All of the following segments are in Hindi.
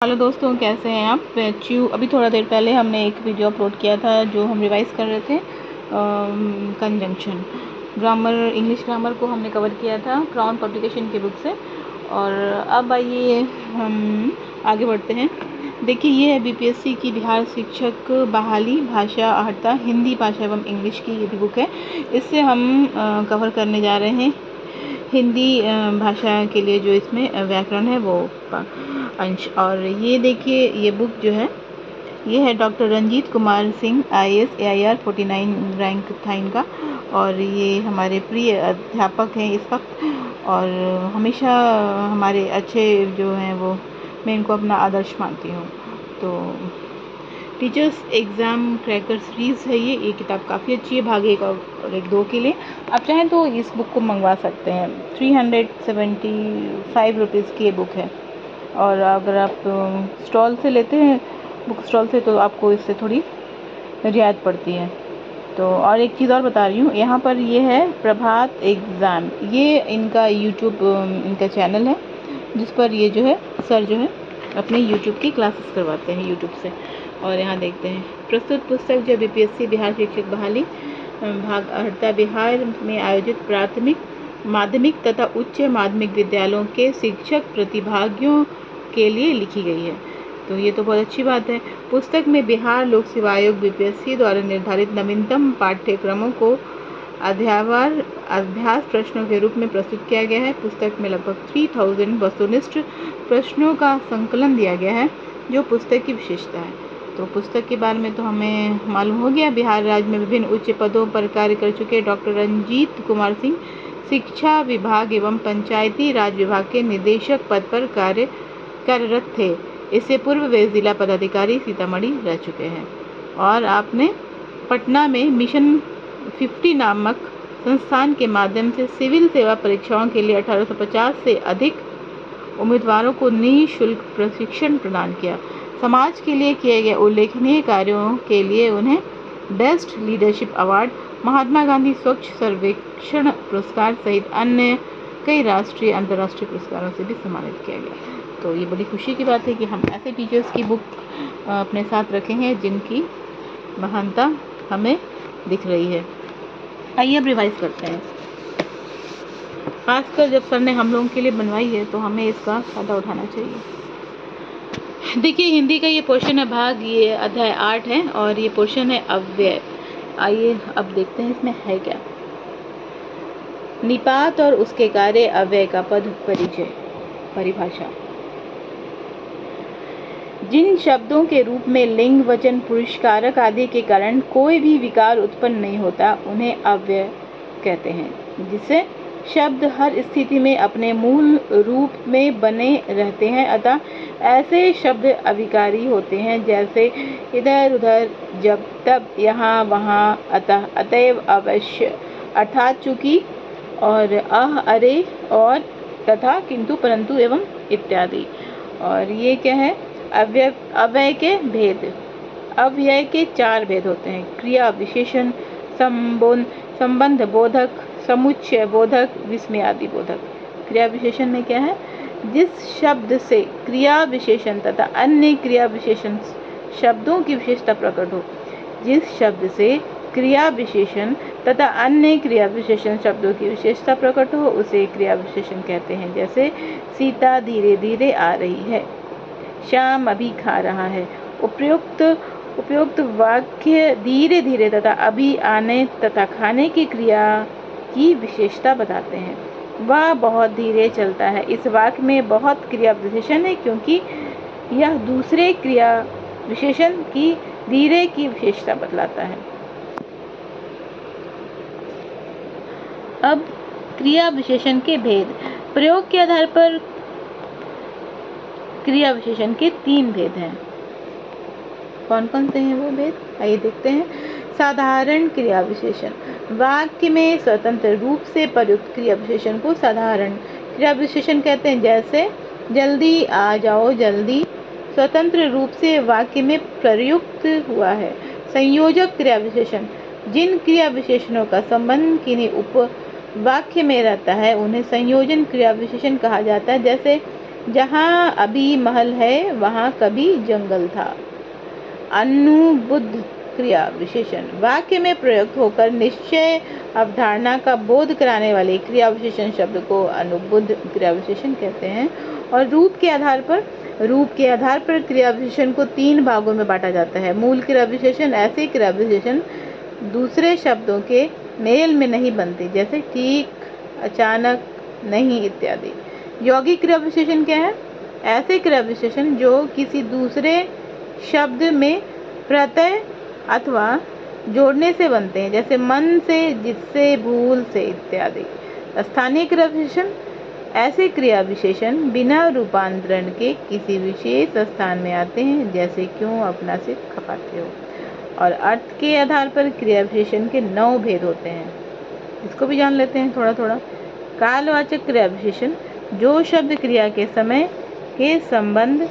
हेलो दोस्तों, कैसे हैं आप। अभी थोड़ा देर पहले हमने एक वीडियो अपलोड किया था जो हम रिवाइज़ कर रहे थे। कंजंक्शन ग्रामर, इंग्लिश ग्रामर को हमने कवर किया था क्राउन पब्लिकेशन की बुक से। और अब आइए हम आगे बढ़ते हैं। देखिए, ये है बीपीएससी की बिहार शिक्षक बहाली भाषा अहर्ता हिंदी भाषा एवं इंग्लिश की ये भी बुक है। इससे हम कवर करने जा रहे हैं हिंदी भाषा के लिए जो इसमें व्याकरण है वो अंश। और ये देखिए, ये बुक जो है ये है doctor Ranjit Kumar Singh IAS AIR 49 rank था इनका। और ये हमारे प्रिय अध्यापक हैं इस वक्त, और हमेशा हमारे अच्छे जो हैं वो मैं इनको अपना आदर्श मानती हूँ। तो टीचर्स एग्ज़ाम क्रैकर सीरीज़ है ये किताब काफ़ी अच्छी है, भाग 1 और 1-2 के लिए। आप चाहें तो इस बुक को मंगवा सकते हैं। 375 रुपीज़ की ये बुक है। और अगर आप स्टॉल से लेते हैं, बुक स्टॉल से, तो आपको इससे थोड़ी रियायत पड़ती है। तो और एक चीज़ और बता रही हूँ, यहाँ पर ये है प्रभात एग्ज़ाम, ये इनका यूट्यूब इनका चैनल है जिस पर ये जो है सर जो है अपने यूट्यूब की क्लासेस करवाते हैं यूट्यूब से। और यहाँ देखते हैं प्रस्तुत पुस्तक जो बीपीएससी बिहार शिक्षक बहाली भाग अहर्ता बिहार में आयोजित प्राथमिक, माध्यमिक तथा उच्च माध्यमिक विद्यालयों के शिक्षक प्रतिभागियों के लिए लिखी गई है। तो ये तो बहुत अच्छी बात है। पुस्तक में बिहार लोक सेवा आयोग बीपीएससी द्वारा निर्धारित नवीनतम पाठ्यक्रमों को अध्यायवार अभ्यास प्रश्नों के रूप में प्रस्तुत किया गया है। पुस्तक में लगभग 3000 वस्तुनिष्ठ प्रश्नों का संकलन दिया गया है, जो पुस्तक की विशेषता है। तो पुस्तक के बारे में तो हमें मालूम हो गया। बिहार राज्य में विभिन्न उच्च पदों पर कार्य कर चुके डॉक्टर रंजीत कुमार सिंह शिक्षा विभाग एवं पंचायती राज विभाग के निदेशक पद पर कार्यरत थे। इससे पूर्व वे जिला पदाधिकारी सीतामढ़ी रह चुके हैं। और आपने पटना में मिशन 50 नामक संस्थान के माध्यम से सिविल सेवा परीक्षाओं के लिए 1850 से अधिक उम्मीदवारों को निःशुल्क प्रशिक्षण प्रदान किया। समाज के लिए किए गए उल्लेखनीय कार्यों के लिए उन्हें best leadership award, Mahatma Gandhi स्वच्छ सर्वेक्षण पुरस्कार सहित अन्य कई राष्ट्रीय अंतर्राष्ट्रीय पुरस्कारों से भी सम्मानित किया गया। तो ये बड़ी खुशी की बात है कि हम ऐसे टीचर्स की बुक अपने साथ रखे हैं जिनकी महानता हमें दिख रही है। आइए अब रिवाइज करते हैं। खासकर जब सर ने हम लोगों के लिए बनवाई है तो हमें इसका फ़ायदा उठाना चाहिए। देखिए, हिंदी का ये पोर्शन है, भाग ये अध्याय 8 है और ये पोर्शन है अव्यय। आइए अब देखते हैं इसमें है क्या। निपात और उसके कार्य, अव्यय का पद परिचय, परिभाषा। जिन शब्दों के रूप में लिंग, वचन, पुरुषकारक आदि के कारण कोई भी विकार उत्पन्न नहीं होता, उन्हें अव्यय कहते हैं। जिससे शब्द हर स्थिति में अपने मूल रूप में बने रहते हैं, अतः ऐसे शब्द अविकारी होते हैं, जैसे इधर उधर, जब तब, यहाँ वहाँ, अतः, अतएव, अवश्य, अर्थात चूंकि, और अरे, और, तथा, किंतु, परंतु एवं इत्यादि। और ये क्या है, अव्यय के भेद। अव्यय के 4 भेद होते हैं: क्रिया विशेषण, संबंध बोधक, समुच्चय बोधक, विस्मयादि बोधक। क्रिया विशेषण में क्या है, जिस शब्द से क्रिया विशेषण तथा अन्य क्रिया विशेषण शब्दों की विशेषता प्रकट हो। जिस शब्द से क्रिया विशेषण तथा अन्य क्रिया विशेषण शब्दों की विशेषता प्रकट हो उसे क्रिया विशेषण कहते हैं। जैसे सीता धीरे धीरे आ रही है, श्याम अभी खा रहा है। उपयुक्त वाक्य धीरे धीरे तथा अभी आने तथा खाने की क्रिया की विशेषता बताते हैं। वह बहुत धीरे चलता है, इस वाक्य में बहुत क्रिया विशेषण है क्योंकि यह दूसरे क्रिया विशेषण की धीरे की विशेषता बतलाता है। अब क्रिया विशेषण के भेद। प्रयोग के आधार पर क्रिया विशेषण के 3 भेद हैं। कौन कौन से हैं वो भेद, आइए देखते हैं। साधारण क्रिया विशेषण, वाक्य में स्वतंत्र रूप से प्रयुक्त क्रिया विशेषण को साधारण क्रिया विशेषण कहते हैं। जैसे जल्दी आ जाओ, जल्दी स्वतंत्र रूप से वाक्य में प्रयुक्त हुआ है। संयोजक क्रिया विशेषण, जिन क्रिया विशेषणों का संबंध किन्हीं उप वाक्य में रहता है उन्हें संयोजन क्रिया विशेषण कहा जाता है। जैसे जहाँ अभी महल है वहाँ कभी जंगल था। अनुबुद्ध क्रिया विशेषण वाक्य में प्रयुक्त होकर निश्चय अवधारणा का बोध कराने वाले क्रिया विशेषण शब्द को अनुबुद्ध क्रिया विशेषण कहते हैं। और रूप के आधार पर क्रिया विशेषण को 3 भागों में बांटा जाता है। मूल क्रिया विशेषण ऐसे क्रिया विशेषण दूसरे शब्दों के मेल में नहीं बनते, जैसे ठीक, अचानक, नहीं इत्यादि। यौगिक क्रिया विशेषण क्या है? ऐसे क्रिया विशेषण जो किसी दूसरे शब्द में प्रत्यय अथवा जोड़ने से बनते हैं, जैसे मन से, जिससे, भूल से इत्यादि। स्थानीय क्रिया विशेषण ऐसे क्रिया विशेषण बिना रूपांतरण के किसी विशेष स्थान में आते हैं, जैसे क्यों अपना सिर खपाते हो। और अर्थ के आधार पर क्रिया विशेषण के 9 भेद होते हैं, इसको भी जान लेते हैं थोड़ा थोड़ा। कालवाचक क्रिया विशेषण जो शब्द क्रिया के समय के संबंध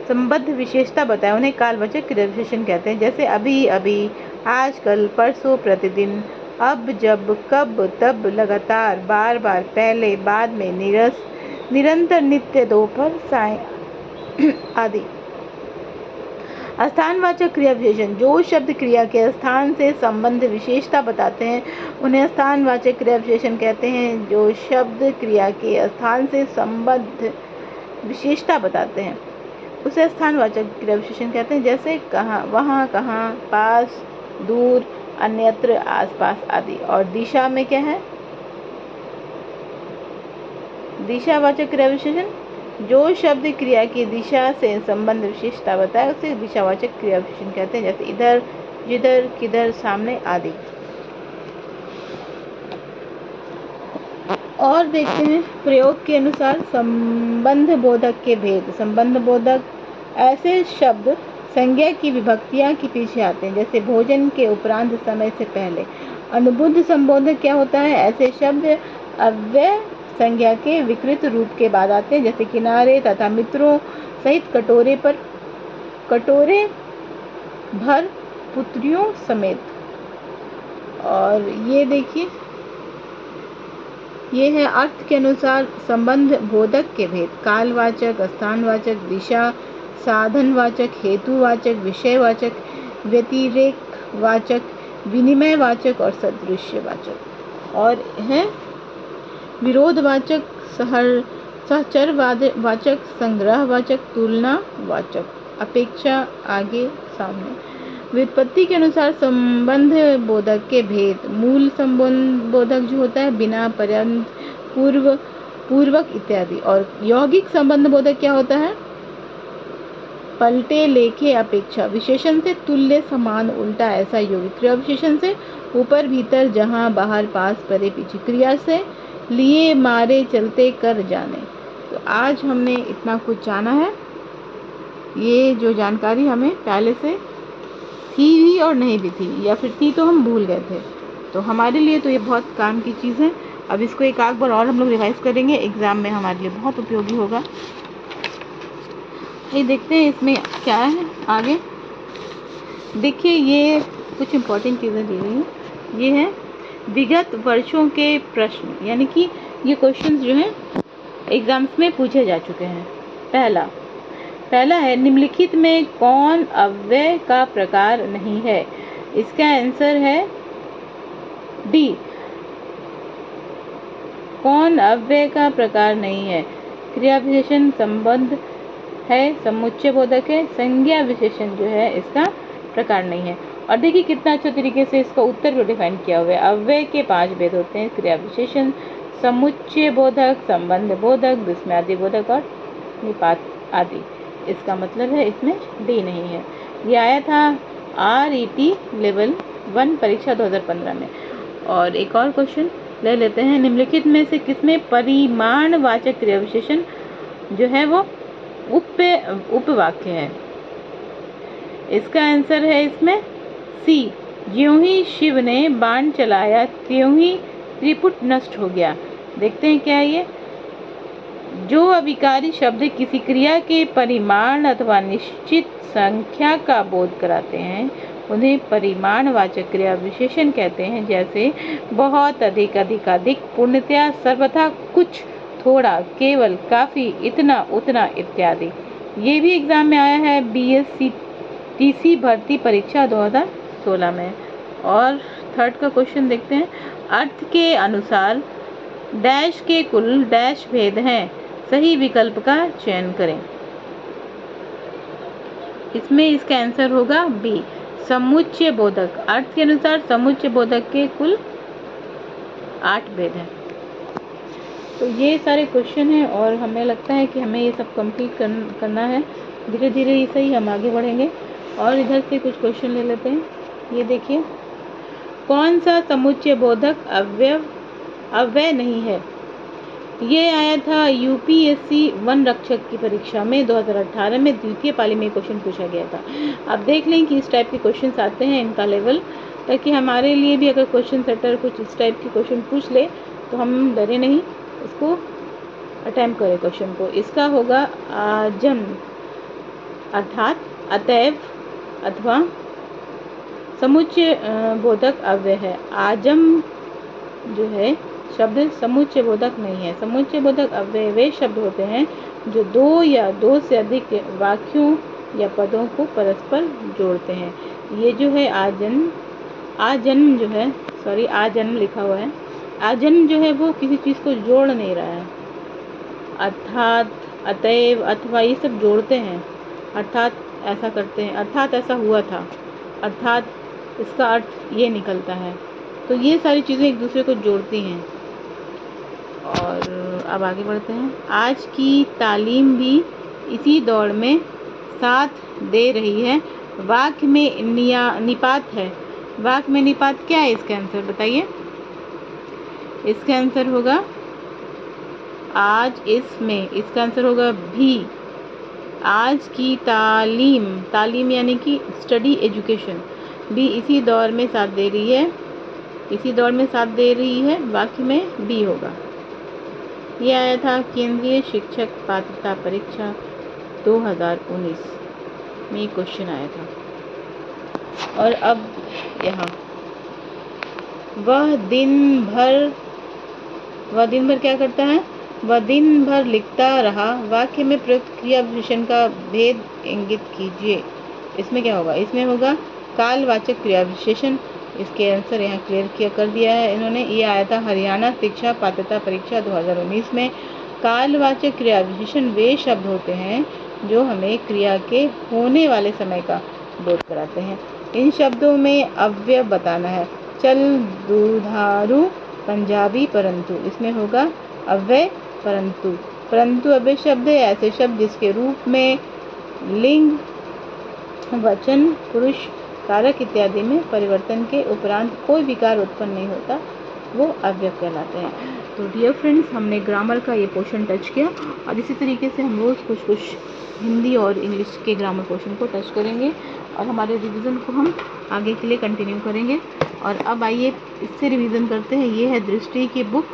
संबद्ध विशेषता बताए उन्हें कालवाचक क्रिया विशेषण कहते हैं, जैसे अभी अभी, आज, कल, परसों, प्रतिदिन, अब, जब, कब, तब, लगातार, बार बार, पहले, बाद में, निरंतर, नित्य, दोपहर, साय आदि। स्थानवाचक क्रिया विशेषण जो शब्द क्रिया के स्थान से संबंध विशेषता बताते हैं उन्हें स्थानवाचक क्रिया विशेषण कहते हैं। जो शब्द क्रिया के स्थान से संबंध विशेषता बताते हैं उसे स्थानवाचक क्रिया विशेषण कहते हैं, जैसे कहाँ, वहाँ, कहाँ, पास, दूर, अन्यत्र, आसपास आदि। और दिशा में क्या है? दिशावाचक क्रिया विशेषण जो शब्द क्रिया की दिशा से संबंध विशेषता बताए उसे दिशावाचक क्रिया विशेषण कहते हैं, जैसे इधर, जिधर, किधर, सामने आदि। और देखते हैं प्रयोग के अनुसार संबंध बोधक के भेद। संबंध बोधक ऐसे शब्द संज्ञा की विभक्तियां के पीछे आते हैं, जैसे भोजन के उपरांत, समय से पहले। अनुबुद्ध संबोधक क्या होता है? ऐसे शब्द अव्यय संज्ञा के विकृत रूप के बाद आते हैं, जैसे किनारे तथा मित्रों सहित, कटोरे भर, पुत्रियों समेत। और ये देखिए, ये है अर्थ के अनुसार संबंध बोधक के भेद। कालवाचक, स्थानवाचक, दिशा, साधनवाचक, हेतुवाचक, विषयवाचक, व्यतिरेकवाचक, विनिमयवाचक और सदृश्यवाचक। और है विरोधवाचक, सहचरवाचक, संग्रहवाचक, तुलनावाचक, अपेक्षा, आगे, सामने। व्युत्पत्ति के अनुसार संबंध बोधक के भेद। मूल संबंध बोधक जो होता है बिना, पर्यंत, पूर्वक इत्यादि। और यौगिक संबंध बोधक क्या होता है? पलटे, लेखे, अपेक्षा। विशेषण से तुल्य, समान, उल्टा, ऐसा यौगिक। क्रिया विशेषण से ऊपर, भीतर, जहां, बाहर, पास, परे, पीछे। क्रिया से लिए, मारे, चलते, कर, जाने। तो आज हमने इतना कुछ जाना है। ये जो जानकारी हमें पहले से थी भी और नहीं भी थी, या फिर थी तो हम भूल गए थे, तो हमारे लिए तो ये बहुत काम की चीज़ है। अब इसको एक आध बार और हम लोग रिवाइज करेंगे, एग्ज़ाम में हमारे लिए बहुत उपयोगी होगा। ये देखते हैं इसमें क्या है आगे। देखिए, ये कुछ इम्पोर्टेंट चीज़ें दी गई हैं। ये है विगत वर्षों के प्रश्न, यानी कि ये क्वेश्चंस जो हैं एग्जाम्स में पूछे जा चुके हैं। पहला है निम्नलिखित में कौन अव्यय का प्रकार नहीं है? इसका आंसर है डी, कौन अव्यय का प्रकार नहीं है। क्रिया विशेषण संबंध है, समुच्चय बोधक है, संज्ञा विशेषण जो है इसका प्रकार नहीं है। और देखिए कितना अच्छे तरीके से इसका उत्तर भी डिफाइन किया हुआ है। अव्यय के 5 भेद होते हैं, क्रिया विशेषण, समुच्चय बोधक, संबंध बोधक, विस्मयादि बोधक और निपात आदि। इसका मतलब है इसमें डी नहीं है। ये आया था RET लेवल 1 परीक्षा 2015 में। और एक और क्वेश्चन ले लेते हैं, निम्नलिखित में से किसमें परिमाणवाचक क्रिया विशेषण जो है वो उपवाक्य है? इसका आंसर है इसमें सी, ज्यों ही शिव ने बाण चलाया त्यों ही त्रिपुट नष्ट हो गया। देखते हैं क्या है ये। जो अभिकारी शब्द किसी क्रिया के परिमाण अथवा निश्चित संख्या का बोध कराते हैं उन्हें परिमाणवाचक क्रिया विशेषण कहते हैं, जैसे बहुत, अधिक, अधिकाधिक, पूर्णतया, सर्वथा, कुछ, थोड़ा, केवल, काफी, इतना, उतना इत्यादि। ये भी एग्जाम में आया है BSc भर्ती परीक्षा 2016 में। और थर्ड का क्वेश्चन देखते हैं। अर्थ के अनुसार डैश के कुल डैश भेद हैं, सही विकल्प का चयन करें। इसमें इसका आंसर होगा बी, समुच्चय बोधक। अर्थ के अनुसार समुच्चय बोधक के कुल 8 भेद हैं। तो ये सारे क्वेश्चन हैं और हमें लगता है कि हमें ये सब कंप्लीट करना है। धीरे धीरे ही सही हम आगे बढ़ेंगे। और इधर से कुछ क्वेश्चन ले लेते हैं। ये देखिए, कौन सा समुच्चय बोधक अव्यय नहीं है? ये आया था UPSC वन रक्षक की परीक्षा में 2018 में द्वितीय पाली में क्वेश्चन पूछा गया था। अब देख लें कि इस टाइप के क्वेश्चन आते हैं, इनका लेवल, ताकि हमारे लिए भी अगर क्वेश्चन सेटर कुछ इस टाइप के क्वेश्चन पूछ ले तो हम डरे नहीं, इसको अटेम्प्ट करें क्वेश्चन को। इसका होगा आजम अर्थात अतएव अथवा समुच्चय बोधक अव्यय है। आजम जो है शब्द समुच्चय बोधक नहीं है। समुच्चय बोधक अव्यय वे शब्द होते हैं जो दो या दो से अधिक वाक्यों या पदों को परस्पर जोड़ते हैं। ये जो है आजन्म जो है, सॉरी आजन्म लिखा हुआ है, आजन्म जो है वो किसी चीज़ को जोड़ नहीं रहा है। अर्थात, अतएव, अथवा ये सब जोड़ते हैं। अर्थात ऐसा करते हैं, अर्थात ऐसा हुआ था, अर्थात इसका अर्थ ये निकलता है। तो ये सारी चीज़ें एक दूसरे को जोड़ती हैं। और अब आगे बढ़ते हैं। आज की तालीम भी इसी दौड़ में साथ दे रही है। वाक्य में निपात है। वाक्य में निपात क्या है? इसका आंसर बताइए। इसका आंसर होगा आज इसमें, इसका आंसर होगा भी। आज की तालीम यानी कि स्टडी एजुकेशन भी इसी दौर में साथ दे रही है, इसी दौर में साथ दे रही है। वाक्य में बी होगा। ये आया था केंद्रीय शिक्षक पात्रता परीक्षा 2019 में क्वेश्चन आया था। और अब यहाँ वह दिन भर क्या करता है? वह दिन भर लिखता रहा। वाक्य में प्रयुक्त क्रिया विशेषण का भेद इंगित कीजिए। इसमें क्या होगा? इसमें होगा कालवाचक क्रिया विशेषण। इसके आंसर यहाँ क्लियर कर दिया है इन्होंने। ये आया था हरियाणा शिक्षा पात्रता परीक्षा 2019 में। कालवाचक क्रिया विशेषण वे शब्द होते हैं जो हमें क्रिया के होने वाले समय का बोध कराते हैं। इन शब्दों में अव्यय बताना है। चल, दुधारू, पंजाबी, परंतु। इसमें होगा अव्यय परंतु। परंतु अव्यय शब्द है ऐसे शब्द जिसके रूप में लिंग, वचन, पुरुष, कारक इत्यादि में परिवर्तन के उपरांत कोई विकार उत्पन्न नहीं होता, वो अव्यय कहलाते हैं। तो डियर फ्रेंड्स, हमने ग्रामर का ये पोर्शन टच किया और इसी तरीके से हम रोज़ कुछ हिंदी और इंग्लिश के ग्रामर पोर्शन को टच करेंगे और हमारे रिवीजन को हम आगे के लिए कंटिन्यू करेंगे। और अब आइए इससे रिवीजन करते हैं। ये है दृष्टि की बुक,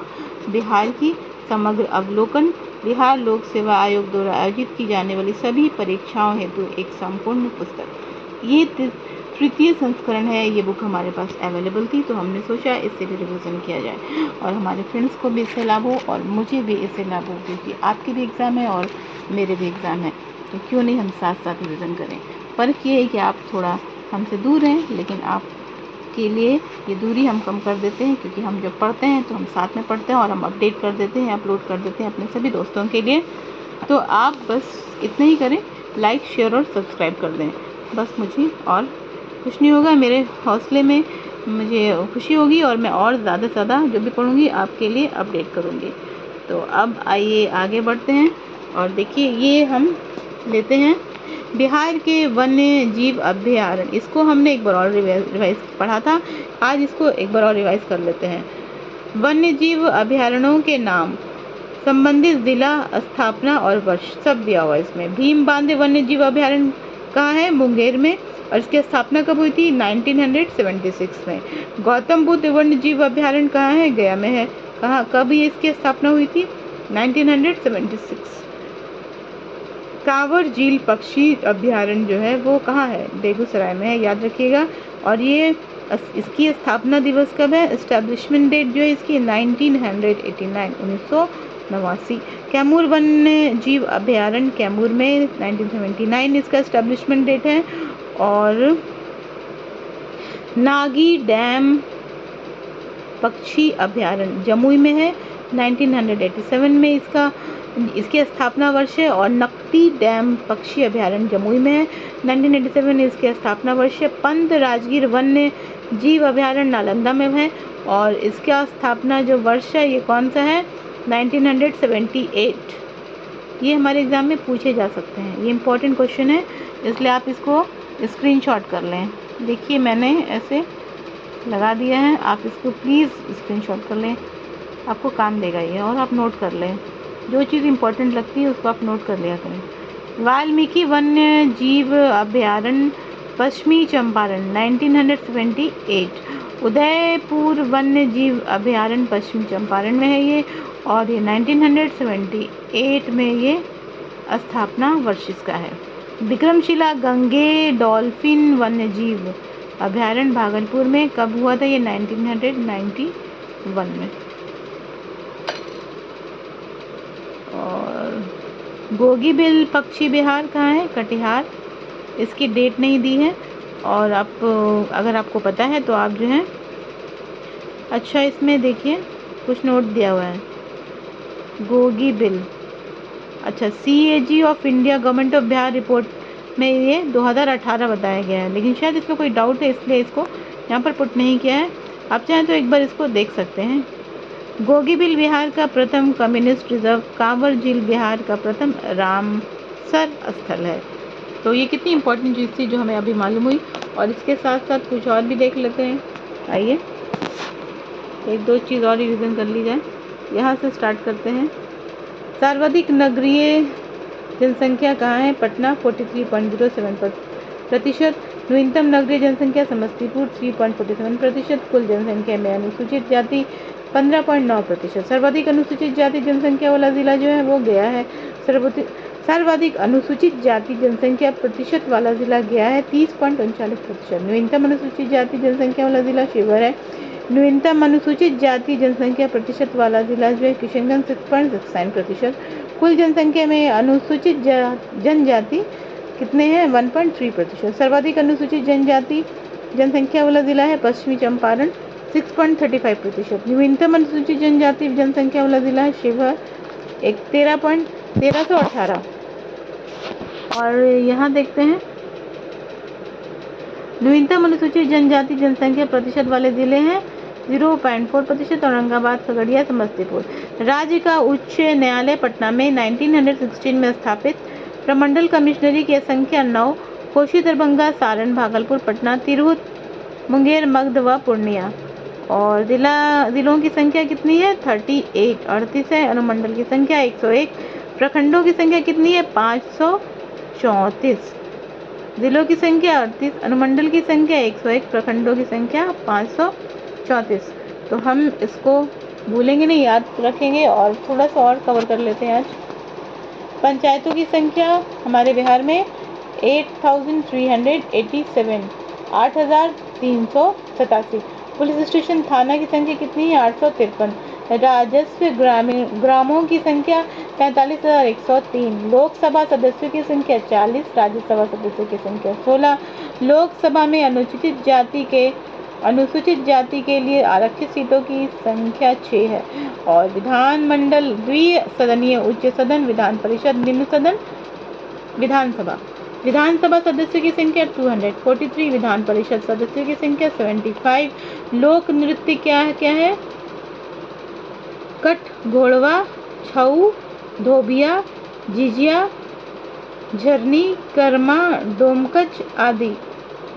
बिहार की समग्र अवलोकन, बिहार लोक सेवा आयोग द्वारा आयोजित की जाने वाली सभी परीक्षाओं हेतु एक संपूर्ण पुस्तक। ये तृतीय संस्करण है। ये बुक हमारे पास अवेलेबल थी तो हमने सोचा इससे भी रिवीजन किया जाए और हमारे फ्रेंड्स को भी इससे लाभ हो और मुझे भी इससे लाभ हो, क्योंकि आपके भी एग्ज़ाम है और मेरे भी एग्ज़ाम है, तो क्यों नहीं हम साथ साथ रिवीजन करें। फ़र्क ये है कि आप थोड़ा हमसे दूर हैं, लेकिन आपके लिए ये दूरी हम कम कर देते हैं, क्योंकि हम जब पढ़ते हैं तो हम साथ में पढ़ते हैं और हम अपडेट कर देते हैं, अपलोड कर देते हैं अपने सभी दोस्तों के लिए। तो आप बस इतना ही करें, लाइक, शेयर और सब्सक्राइब कर दें। बस मुझे और कुछ नहीं होगा, मेरे हौसले में मुझे खुशी होगी और मैं और ज़्यादा से ज़्यादा जो भी पढ़ूँगी आपके लिए अपडेट करूँगी। तो अब आइए आगे बढ़ते हैं और देखिए ये हम लेते हैं बिहार के वन्य जीव अभयारण्य। इसको हमने एक बार और रिवाइज पढ़ा था, आज इसको एक बार और रिवाइज कर लेते हैं। वन्य जीव अभयारण्यों के नाम, संबंधित जिला, स्थापना और वर्ष सब दिया हुआ इसमें। भीम बांध वन्य जीव अभयारण्य कहाँ है? मुंगेर में। और इसकी स्थापना कब हुई थी? 1976 में। गौतम बुद्ध वन्य जीव अभयारण्य कहाँ है? गया में है। कहाँ, कब ये इसकी स्थापना हुई थी? 1976। कांवर झील पक्षी अभयारण्य जो है वो कहाँ है? बेगूसराय में है, याद रखिएगा। और ये इसकी स्थापना दिवस कब है? एस्टेब्लिशमेंट डेट जो है इसकी 1989 1989। कैमूर वन्य जीव अभयारण्य कैमूर में 1979 इसका एस्टेब्लिशमेंट डेट है। और नागी डैम पक्षी अभयारण्य जमुई में है, 1987 में इसकी स्थापना वर्ष है। और नकटी डैम पक्षी अभयारण्य जमुई में है, 1987 में इसकी स्थापना वर्ष है। पंत राजगीर वन्य जीव अभयारण्य नालंदा में है और इसका स्थापना जो वर्ष है ये कौन सा है? 1978। ये हमारे एग्जाम में पूछे जा सकते हैं, ये इम्पोर्टेंट क्वेश्चन है, इसलिए आप इसको स्क्रीनशॉट कर लें। देखिए मैंने ऐसे लगा दिया है, आप इसको प्लीज़ स्क्रीनशॉट कर लें, आपको काम देगा ये। और आप नोट कर लें, जो चीज़ इम्पोर्टेंट लगती है उसको आप नोट कर लिया करें। वाल्मीकि वन्य जीव अभयारण्य पश्चिमी चंपारण 1978। उदयपुर वन्य जीव अभयारण्य पश्चिमी चंपारण में है ये, और ये 1978 में ये स्थापना वर्ष इसका है। विक्रमशिला गंगे डॉल्फिन वन्य जीव अभयारण्य भागलपुर में कब हुआ था? ये 1991 में। और गोगीबिल पक्षी विहार कहाँ है? कटिहार। इसकी डेट नहीं दी है, और आप अगर आपको पता है तो आप जो है, अच्छा इसमें देखिए कुछ नोट दिया हुआ है। गोगीबिल, अच्छा CAG of India government of Bihar report में ये 2018 बताया गया है, लेकिन शायद इसमें कोई डाउट है इसलिए इसको यहाँ पर पुट नहीं किया है। आप चाहें तो एक बार इसको देख सकते हैं। गोगीबिल बिहार का प्रथम कम्युनिस्ट रिजर्व कांवर झील बिहार का प्रथम रामसर स्थल है। तो ये कितनी इंपॉर्टेंट चीज़ थी जो हमें अभी मालूम हुई, और इसके साथ साथ कुछ और भी देख लेते हैं। आइए एक दो चीज़ और रिवीजन कर ली जाए। यहाँ से स्टार्ट करते हैं। सर्वाधिक नगरीय जनसंख्या कहाँ है? पटना 43.07%। न्यूनतम नगरीय जनसंख्या समस्तीपुर 3.47%। कुल जनसंख्या में अनुसूचित जाति 15.9%। सर्वाधिक अनुसूचित जाति जनसंख्या वाला जिला जो है वो गया है। सर्वाधिक अनुसूचित जाति जनसंख्या प्रतिशत वाला जिला गया है 30.39%। न्यूनतम अनुसूचित जाति जनसंख्या वाला जिला शिवहर है। न्यूनतम अनुसूचित जाति जनसंख्या प्रतिशत वाला जिला जो है किशनगंज 6.69%। कुल जनसंख्या में अनुसूचित जनजाति कितने हैं? 1.3%। सर्वाधिक अनुसूचित जनजाति जनसंख्या वाला जिला है पश्चिमी चंपारण 6.35%। न्यूनतम अनुसूचित जनजाति जनसंख्या वाला जिला है शिवहर 1318। और यहाँ देखते हैं न्यूनतम अनुसूचित जनजाति जनसंख्या प्रतिशत वाले जिले हैं 0.4%। औरंगाबाद, खगड़िया, समस्तीपुर। राज्य का उच्च न्यायालय पटना में 1916 में स्थापित। प्रमंडल कमिश्नरी की संख्या 9। कोशी, दरभंगा, सारण, भागलपुर, पटना, तिरहुत, मुंगेर, मगध व पूर्णिया। और जिलों की संख्या कितनी है? 38 38 है। अनुमंडल की संख्या 101। प्रखंडों की संख्या कितनी है? 534। जिलों की संख्या 38, अनुमंडल की संख्या 101, प्रखंडों की संख्या 534। तो हम इसको भूलेंगे नहीं, याद रखेंगे और थोड़ा सा और कवर कर लेते हैं आज। पंचायतों की संख्या हमारे बिहार में 8387, 8387। पुलिस स्टेशन थाना की संख्या कितनी है? 853। राजस्व ग्रामों की संख्या 45,103। लोकसभा सदस्यों की संख्या 40, राज्यसभा सदस्यों की संख्या 16। लोकसभा में अनुसूचित जाति के लिए आरक्षित सीटों की संख्या 6 है। और विधानमंडल द्विसदनीय उच्च सदन, विधान परिषद, निम्न सदन, विधानसभा सदस्यों की संख्या 243, विधान परिषद सदस्यों की संख्या 75। लोक नृत्य क्या है? कठ, घोड़वा, छऊ, धोबिया, जिजिया, झरनी, कर्मा, डोमकच आदि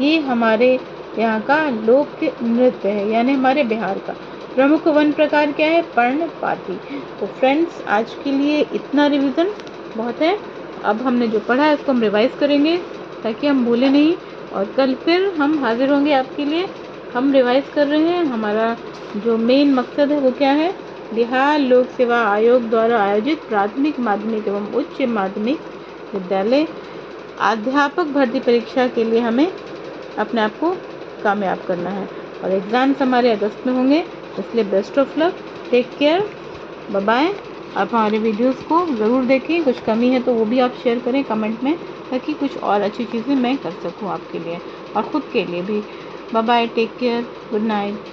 ये हमारे यहाँ का लोक नृत्य है, यानी हमारे बिहार का। प्रमुख वन प्रकार क्या है? पर्णपाती। तो फ्रेंड्स आज के लिए इतना रिवीजन बहुत है। अब हमने जो पढ़ा है उसको हम रिवाइज करेंगे ताकि हम भूलें नहीं, और कल फिर हम हाजिर होंगे आपके लिए। हम रिवाइज कर रहे हैं, हमारा जो मेन मकसद है वो क्या है? बिहार लोक सेवा आयोग द्वारा आयोजित प्राथमिक, माध्यमिक एवं उच्च माध्यमिक विद्यालय अध्यापक भर्ती परीक्षा के लिए हमें अपने आप को कामयाब करना है और एग्ज़ाम्स हमारे अगस्त में होंगे, इसलिए best of luck, take care, bye bye. आप हमारे वीडियोस को ज़रूर देखें, कुछ कमी है तो वो भी आप शेयर करें कमेंट में, ताकि कुछ और अच्छी चीज़ें मैं कर सकूं आपके लिए और ख़ुद के लिए भी। Bye bye, take care, good night.